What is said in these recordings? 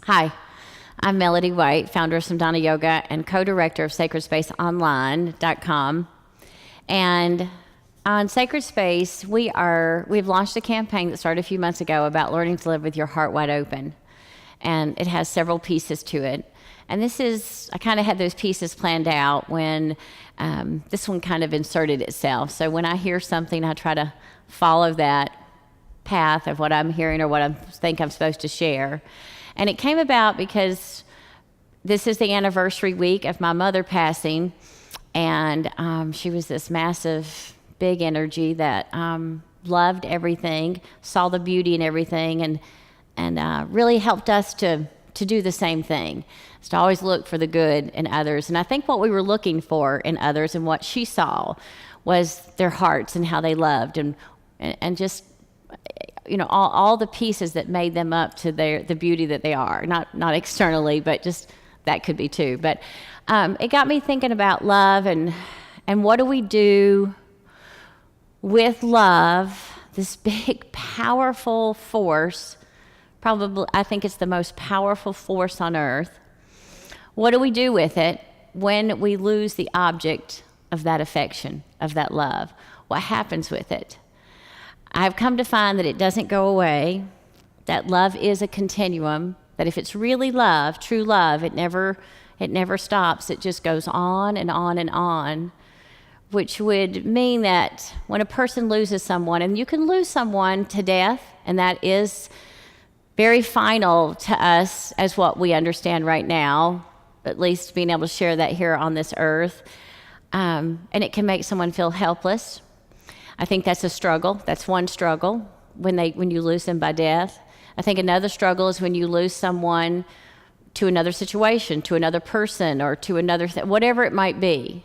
Hi, I'm Melody White, founder of Samdana Yoga and co-director of SacredSpaceOnline.com. And on Sacred Space, we've launched a campaign that started a few months ago about learning to live with your heart wide open. And it has several pieces to it. And I kind of had those pieces planned out when this one kind of inserted itself. So when I hear something, I try to follow that path of what I'm hearing or what I think I'm supposed to share. And it came about because this is the anniversary week of my mother passing, and she was this massive, big energy that loved everything, saw the beauty in everything, and really helped us to do the same thing, is to always look for the good in others. And I think what we were looking for in others and what she saw was their hearts and how they loved and just all the pieces that made them up to the beauty that they are, not externally, but just that could be too. But it got me thinking about love and what do we do with love, this big, powerful force. Probably, I think it's the most powerful force on earth. What do we do with it when we lose the object of that affection, of that love? What happens with it? I've come to find that it doesn't go away, that love is a continuum, that if it's really love, true love, it never stops. It just goes on and on and on, which would mean that when a person loses someone, and you can lose someone to death, and that is very final to us as what we understand right now, at least being able to share that here on this earth, and it can make someone feel helpless. I think that's a struggle. That's one struggle when you lose them by death. I think another struggle is when you lose someone to another situation, to another person, or to another whatever it might be.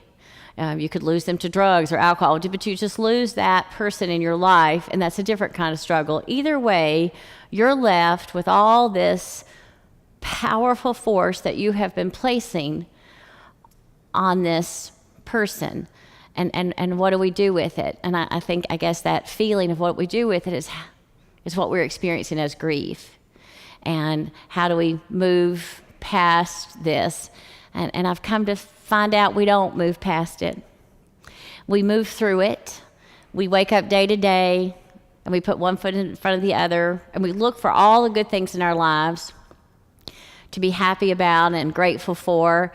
You could lose them to drugs or alcohol, but you just lose that person in your life, and that's a different kind of struggle. Either way, you're left with all this powerful force that you have been placing on this person. And what do we do with it? And I guess that feeling of what we do with it is what we're experiencing as grief. And how do we move past this? And I've come to find out we don't move past it. We move through it. We wake up day to day, and we put one foot in front of the other, and we look for all the good things in our lives to be happy about and grateful for.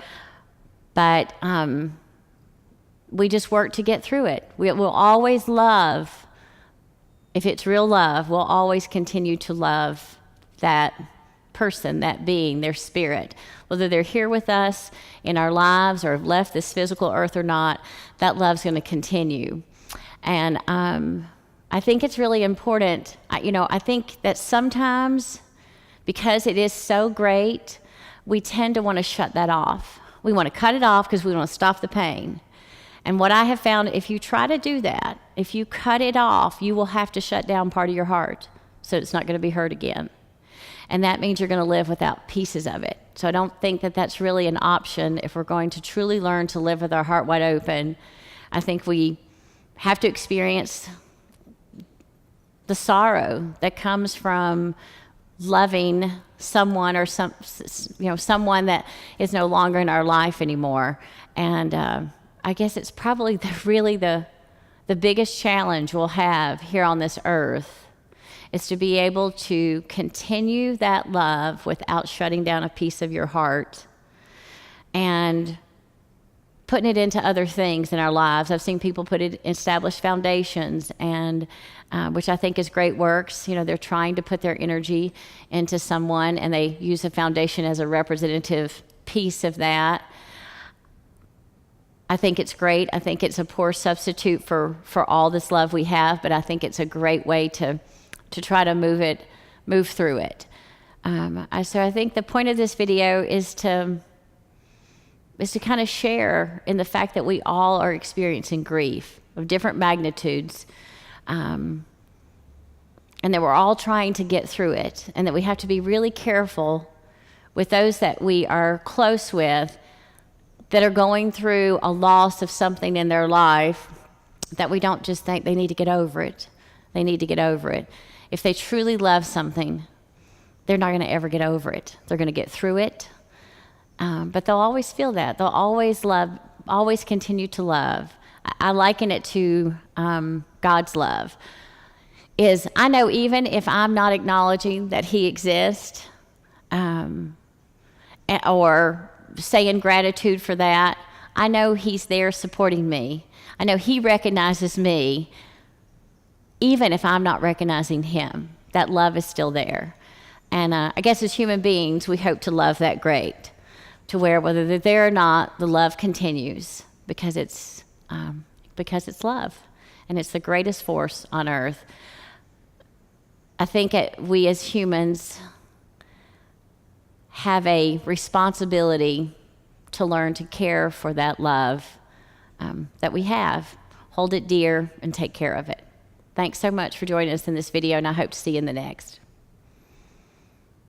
But we just work to get through it. We'll always love, if it's real love, we'll always continue to love that person, that being, their spirit. Whether they're here with us in our lives or have left this physical earth or not, that love's going to continue. And I think it's really important. I think that sometimes, because it is so great, we tend to want to shut that off. We want to cut it off because we want to stop the pain. And what I have found, if you try to do that, if you cut it off, you will have to shut down part of your heart so it's not going to be hurt again. And that means you're going to live without pieces of it. So I don't think that that's really an option if we're going to truly learn to live with our heart wide open. I think we have to experience the sorrow that comes from loving someone or someone that is no longer in our life anymore. And I guess it's probably the biggest challenge we'll have here on this earth is to be able to continue that love without shutting down a piece of your heart and putting it into other things in our lives. I've seen people establish foundations, and which I think is great works. They're trying to put their energy into someone, and they use a foundation as a representative piece of that. I think it's great. I think it's a poor substitute for all this love we have, but I think it's a great way to try to move through it. So I think the point of this video is to kind of share in the fact that we all are experiencing grief of different magnitudes, and that we're all trying to get through it, and that we have to be really careful with those that we are close with that are going through a loss of something in their life, that we don't just think they need to get over it. They need to get over it. If they truly love something, they're not going to ever get over it. They're going to get through it. But they'll always feel that. They'll always love, always continue to love. I liken it to God's love. I know even if I'm not acknowledging that he exists, or saying gratitude for that, I know he's there supporting me. I know he recognizes me, even if I'm not recognizing him. That love is still there. And I guess as human beings, we hope to love that great, to where whether they're there or not, the love continues because it's love, and it's the greatest force on earth. I think we as humans have a responsibility to learn to care for that love that we have. Hold it dear and take care of it. Thanks so much for joining us in this video, and I hope to see you in the next.